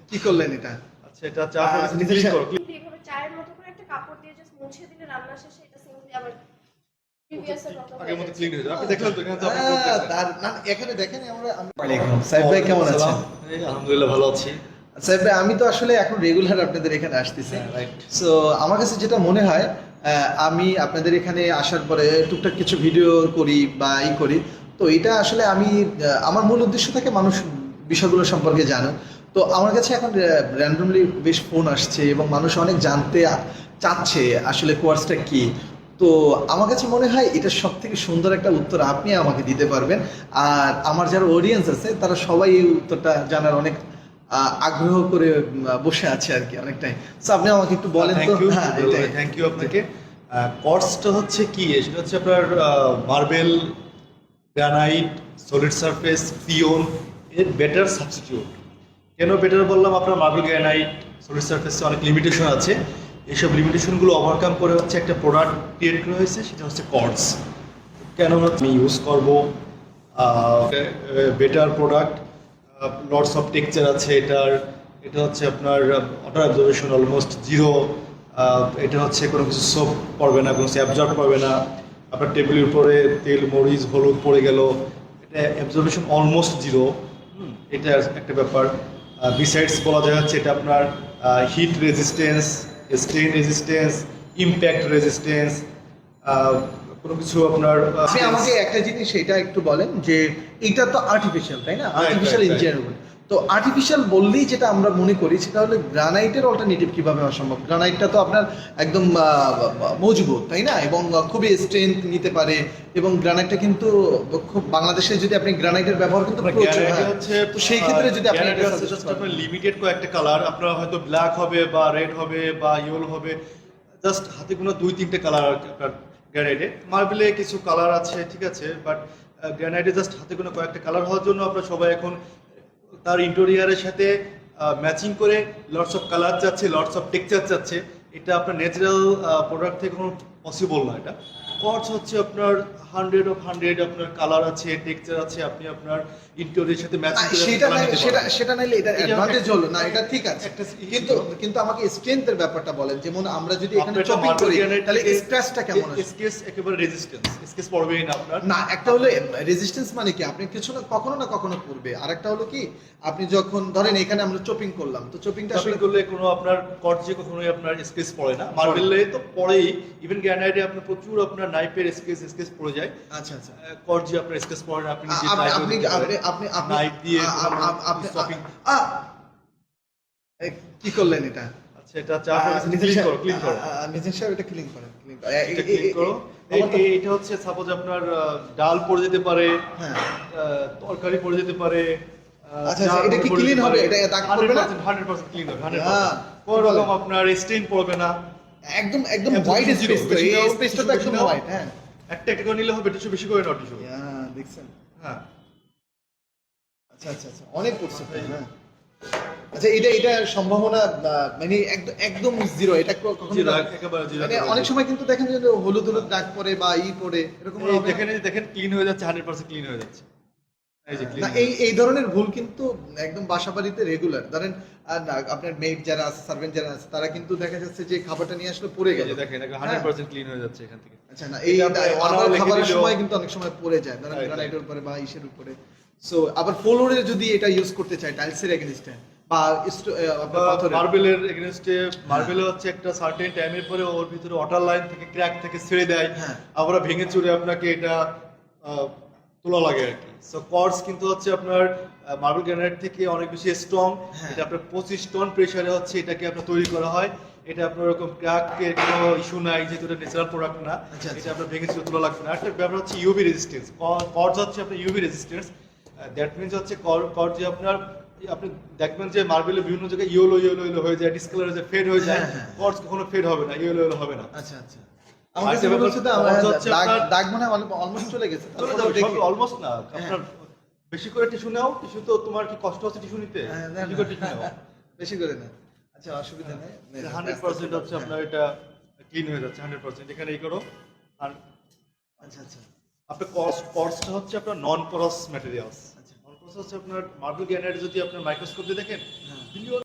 কি করলেন এটা? আচ্ছা, এটা চা নিজে ক্লিক করো। এইভাবে চায়ের মতো করে একটা কাপড় দিয়ে জাস্ট মুছে দিলে রান্না শেষে এটা সিম্পলি আবার প্রিভিয়াস এর মতো হয়ে আগের মতো যাচ্ছে। ক্লিন হয়ে যাবে। আপনি দেখলেন তো এখানে তো আপনি করতেছেন। তার না এখানে দেখেন ওয়ালাইকুম সাহেব ভাই কেমন আছেন? এই আলহামদুলিল্লাহ ভালো আছি। সাহেব ভাই আমি তো আসলে এখন রেগুলার আপনাদের এখানে আসতেছি। হ্যাঁ, রাইট। সো আমার কাছে যেটা মনে হয় আমি আপনাদের এখানে আসার পরে টুকটাক কিছু ভিডিও করি বা করি। তো এটা আসলে আমি আমার মূল উদ্দেশ্য থাকে মানুষ বিষয়গুলো সম্পর্কে জানো। তো আমার কাছে এখন র্যান্ডমলি বেশ ফোন আসছে এবং মানুষ অনেক জানতে চাচ্ছে আসলে কোর্সটা কি। তো আমার কাছে মনে হয় এটা সব থেকে সুন্দর একটা উত্তর আপনি আমাকে দিতে পারবেন। আর আমার যারা অডিয়েন্স আছে তারা সবাই এই উত্তরটা জানার অনেক আগ্রহ করে বসে আছে আর কি অনেকটাই। সো আপনি আমাকে একটু বলেন তো। থ্যাংক ইউ, হ্যাঁ এটাই। থ্যাংক ইউ আপনাকে। কর্সটা হচ্ছে কি? সেটা হচ্ছে আপনার marble, granite, solid surface, peon এর বেটার সাবস্টিটিউট। কেন বেটার বললাম? আপনার মার্বেল, গ্রানাইট, সলিড সারফেসে অনেক লিমিটেশন আছে। এইসব লিমিটেশনগুলো ওভারকাম করে হচ্ছে একটা প্রোডাক্ট ক্রিয়েট করা হয়েছে, সেটা হচ্ছে কর্স। কেন আমি ইউজ করবো better product, lots of texture আছে এটার। এটা হচ্ছে আপনার ওয়াটার অ্যাবজর্বেশন অলমোস্ট জিরো। এটা হচ্ছে কোনো কিছু সোপ পড়বে না, কোনো কিছু অ্যাবজর্ব করবে না। আপনার টেবিলের উপরে তেল, মরিচ, হলুদ পড়ে গেল, এটা অ্যাবজর্বেশন অলমোস্ট জিরো। এটা একটা ব্যাপার। বিসাইডস বলা যায় হচ্ছে এটা আপনার heat resistance, stain resistance, impact resistance, কোনো কিছু আপনার আপনি আমাকে একটা জিনিস এটা একটু বলেন যে এটা তো আর্টিফিশিয়াল তাই না? Artificial right. ইঞ্জিনিয়ার। তো আর্টিফিশিয়াল বললেই যেটা আমরা মনে করি সেটা হলো গ্রানাইটের অল্টারনেটিভ কিভাবে হওয়া সম্ভব? গ্রানাইটটা তো আপনার একদম মজবুত তাই না, এবং খুবই স্ট্রেংথ নিতে পারে, এবং গ্রানাইটটা কিন্তু খুব বাংলাদেশে যদি আপনি গ্রানাইটের ব্যবহার কিন্তু প্রচুর, হ্যাঁ। তো সেই ক্ষেত্রে যদি আপনি এটা suggest করেন। আপনার লিমিটেড কয়েকটা কালার, আপনার হয়তো ব্ল্যাক হবে বা রেড হবে বা ইয়েলো হবে, জাস্ট হাতে কোনো 2-3টে কালার আপনার গ্রানাইটে। মার্বেলে কিছু কালার আছে, ঠিক আছে, বাট গ্রানাইটে জাস্ট হাতে কোনো কয়েকটা কালার হওয়ার জন্য আপনার সবাই এখন তার ইন্টেরিয়ারের সাথে ম্যাচিং করে লটস অফ কালার চাচ্ছে, লটস অফ টেক্সচার চাচ্ছে। এটা আপনার ন্যাচারাল প্রোডাক্ট থেকে কোনো পসিবল না। এটা কর্স হচ্ছে আপনার 100 আপনার কালার আছে, টেক্সচার আছে, আপনি আপনার ইন্টেরিয়রের সাথে ম্যাচিং করে সেটা নাইলে এটা অ্যাডভান্টেজ হলো না, এটা ঠিক আছে। একটা কিন্তু কিন্তু আমাকে স্ট্রেংথের ব্যাপারটা বলেন, যেমন আমরা যদি এখানে আপনার চপিং করি মার্বেল তাহলে গ্রানাইট স্ক্র্যাচটা কেমন আসে? স্কেচ একেবারে রেজিস্ট্যান্স, স্কেচ পড়বেই না আপনার। না, একটা হলো রেজিস্ট্যান্স মানে কি আপনি কিছু না কখনো করবে, আর একটা হলো কি আপনি যখন ধরেন এখানে আমরা চপিং করলাম, তো চপিংটা টাপিং আসলে করলে কোনো আপনার কর্জে কখনোই আপনার স্কেচ পড়ে না। মার্বেলে তো পড়েই, ইভেন গ্রানাইটে আপনার প্রচুর আপনার নাইফের স্কেচ পড়ে যায়। আচ্ছা আচ্ছা। কর্জে আপনার স্কেচ পড়ে না, আপনি নিজে আপনি আপনি আপনি আপনি নাইফ দিয়ে আপনি চপিং। কি করলেন এটা? আচ্ছা, এটা চা ক্লিন করো। নিজের সাহেব এটা ক্লিন করেন, ক্লিন এটা ক্লিন করো। এটা হচ্ছে সাপোজ আপনার ডাল পড়ে যেতে পারে, হ্যাঁ। তরকারি পড়ে যেতে পারে। আচ্ছা, এটা কি ক্লিন হবে? এটা দাগ পড়বে না? 100% ক্লিন হবে, 100%। হ্যাঁ। কোনো রকম আপনার স্টেইন পড়বে না। একদম একদম হোয়াইট zero, স্পেস, তো বেশি এই নাও, স্পেসটা তো বেশি একদম নাও। হোয়াইট। হ্যাঁ একটা একটা করে নিলে হবে, টিস্যু বেশি করে নাও, টিস্যু। হ্যাঁ, দেখছেন। হ্যাঁ, আচ্ছা আচ্ছা আচ্ছা, অনেক করছে তো, হ্যাঁ। আচ্ছা, এটা সম্ভাবনা মানে একদম জিরো, এটা কখনো জিরো, একেবারে জিরো। মানে অনেক সময় কিন্তু দেখেন যে হলুদ হলুদ দাগ পরে বা পরে এরকম এই হবে না? দেখেন ক্লিন হয়ে যাচ্ছে, 100% ক্লিন হয়ে যাচ্ছে। এই যে ক্লিন। না, এই ধরনের ভুল কিন্তু একদম বাসা বাড়িতে রেগুলার। ধরেন আপনার মেড যারা আছে, সার্ভেন্ট যারা আছে, তারা কিন্তু দেখা যাচ্ছে যে খাবারটা নিয়ে আসলে পড়ে গেল। দেখেন 100% ক্লিন হয়ে যাচ্ছে এখান থেকে। আচ্ছা, না এই এটা আপনার one hour লেগে খাবারের দিলেও- সময় কিন্তু অনেক সময় পড়ে যায়, ধরেন Right, গ্রানাইটের উপরে বা ইসের উপরে। সো আবার ফ্লোরে যদি এটা ইউজ করতে চাই টাইলসের এগেইনস্টে বা আপনার পাথরের, মার্বেলের এগেইনস্টে, মার্বেলে হচ্ছে একটা সার্টেন টাইমের পরে ওর ভিতরে ওয়াটার লাইন থেকে ক্র্যাক থেকে ছেড়ে দেয়। হ্যাঁ। আবার ভেঙে চুরে আপনাকে এটা তোলা লাগে আর কি। সো কর্স কিন্তু হচ্ছে আপনার মার্বেল গ্রানাইট থেকে অনেক বেশি স্ট্রং। হ্যাঁ। এটা আপনার 25 টন প্রেসারে হচ্ছে এটাকে আপনার তৈরি করা হয়। এটা আপনার ওরকম ক্র্যাকের কোনো ইস্যু নাই, যেহেতু এটা ন্যাচারাল প্রোডাক্ট না। আচ্ছা, এটা আপনার ভেঙে চুরে তোলা লাগবে না। একটা ব্যাপার হচ্ছে ইউভি রেজিস্ট্যান্স। কর্স হচ্ছে আপনার ইউভি রেজিস্ট্যান্স। দ্যাট মিনস হচ্ছে কর্স যে আপনার, আপনি দেখবেন যে মার্বেলে বিভিন্ন জায়গায় ইয়েলো হয়ে যায়, ডিসকালার হয়ে যায়, ফেড হয়ে যায়। হ্যাঁ, হ্যাঁ। কর্স কখনো ফেড হবে না, ইয়েলো হবে না। আচ্ছা আচ্ছা। আমার কাছে মনে হচ্ছে তো আমার দাগ মনে হয় অলমোস্ট চলে গেছে। চলে তারপরেও যাবে, দেখি। অলমোস্ট না। আপনার বেশি করে টিস্যু নাও, টিস্যু তো তোমার কি কষ্ট হচ্ছে টিস্যু নিতে? হ্যাঁ, না, বেশি করে টিস্যু নাও। বেশি করে না। আচ্ছা, অসুবিধা নেই। 100% হচ্ছে আপনার এটা ক্লিন হয়ে যাচ্ছে 100%। এখানে এই করো। আর আচ্ছা আচ্ছা আপনার কর্সটা হচ্ছে আপনার নন পরস ম্যাটেরিয়ালস। আচ্ছা। নন পরস হচ্ছে আপনার মার্বেল গ্রানাইট যদি আপনার মাইক্রোস্কোপ দিয়ে দেখেন হ্যাঁ। বিলিয়ন